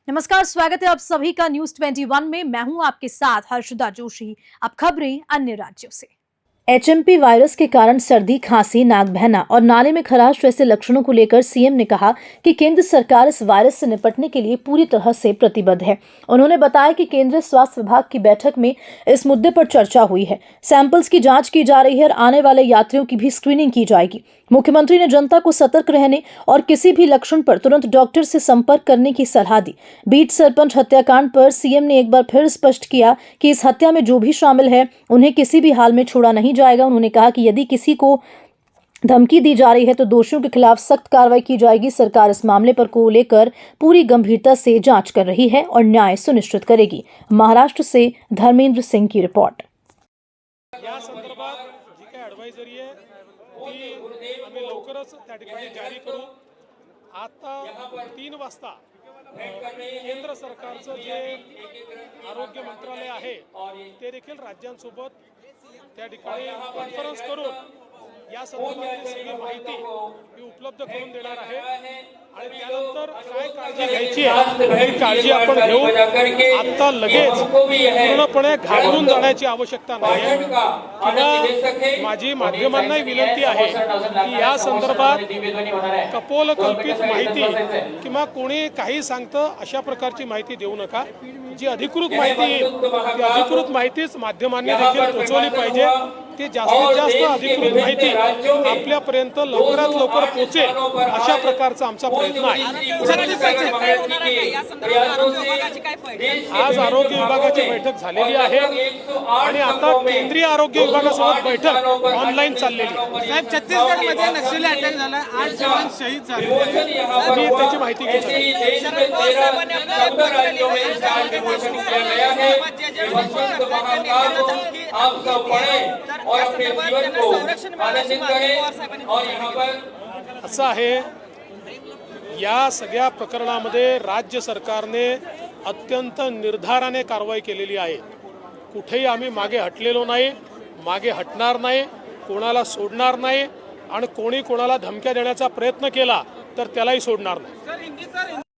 नमस्कार, स्वागत है आप सभी का न्यूज 21 में। मैं हूं आपके साथ हर्षदा जोशी। अब खबरें अन्य राज्यों से। एचएमपी वायरस के कारण सर्दी, खांसी, नाक बहना और नाले में खराश जैसे लक्षणों को लेकर सीएम ने कहा कि केंद्र सरकार इस वायरस से निपटने के लिए पूरी तरह से प्रतिबद्ध है। उन्होंने बताया कि केंद्रीय स्वास्थ्य विभाग की बैठक में इस मुद्दे पर चर्चा हुई है। सैंपल्स की जांच की जा रही है और आने वाले यात्रियों की भी स्क्रीनिंग की जाएगी। मुख्यमंत्री ने जनता को सतर्क रहने और किसी भी लक्षण पर तुरंत डॉक्टर से संपर्क करने की सलाह दी। बीट सरपंच हत्याकांड पर सीएम ने एक बार फिर स्पष्ट किया कि इस हत्या में जो भी शामिल है उन्हें किसी भी हाल में छोड़ा नहीं जाएगा। उन्होंने कहा कि यदि किसी को धमकी दी जा रही है तो दोषियों के खिलाफ सख्त कार्रवाई की जाएगी। सरकार इस मामले पर को लेकर पूरी गंभीरता से जांच कर रही है और न्याय सुनिश्चित करेगी। महाराष्ट्र से धर्मेंद्र सिंह की रिपोर्ट। या संदर्भात जी काही ॲडवायझरी आहे ती आम्ही लवकरच त्या ठिकाणी जारी करू। आता 3 वाजता केंद्र सरकारचं जे आरोग्य मंत्रालय आहे ते देखील राज्यांसोबत त्या ठिकाणी कॉन्फरन्स करून या संदर्भातली सगळी माहिती ही उपलब्ध करून देणार आहे आणि त्यानंतर काय काळजी घ्यायची आहे ही काळजी आपण घेऊ। आता लगेच पूर्णपणे घाबरून जाण्याची आवश्यकता नाही। किंवा माझी माध्यमांनाही विनंती आहे की या संदर्भात कपोलकल्पित माहिती किंवा कोणी काही सांगतं अशा प्रकारची माहिती देऊ नका। जी अधिकृत माहिती येईल ती अधिकृत माहितीच माध्यमांनी देखील पोहोचवली पाहिजे। ती जास्तीत जास्त अधिकृत माहिती आपल्यापर्यंत लवकरात लवकर पोहोचेल अशा प्रकारचा आमचा प्रयत्न आहे। आज आरोग्य विभागाची बैठक झालेली आहे आणि आता केंद्रीय आरोग्य विभागासोबत बैठक ऑनलाईन चाललेली आहे। साहेब, छत्तीसगडमध्ये नक्षली अटॅक झाला, 8 जवान शहीद झाले। मी त्याची माहिती घेतो। असं आहे, या सगळ्या प्रकरणामध्ये राज्य सरकारने अत्यंत निर्धाराने कारवाई केलेली आहे। कुठेही आम्ही मागे हटलेलो नाही, मागे हटणार नाही, कोणाला सोडणार नाही आणि कोणी कोणाला धमक्या देण्याचा प्रयत्न केला तर त्यालाही सोडणार नाही।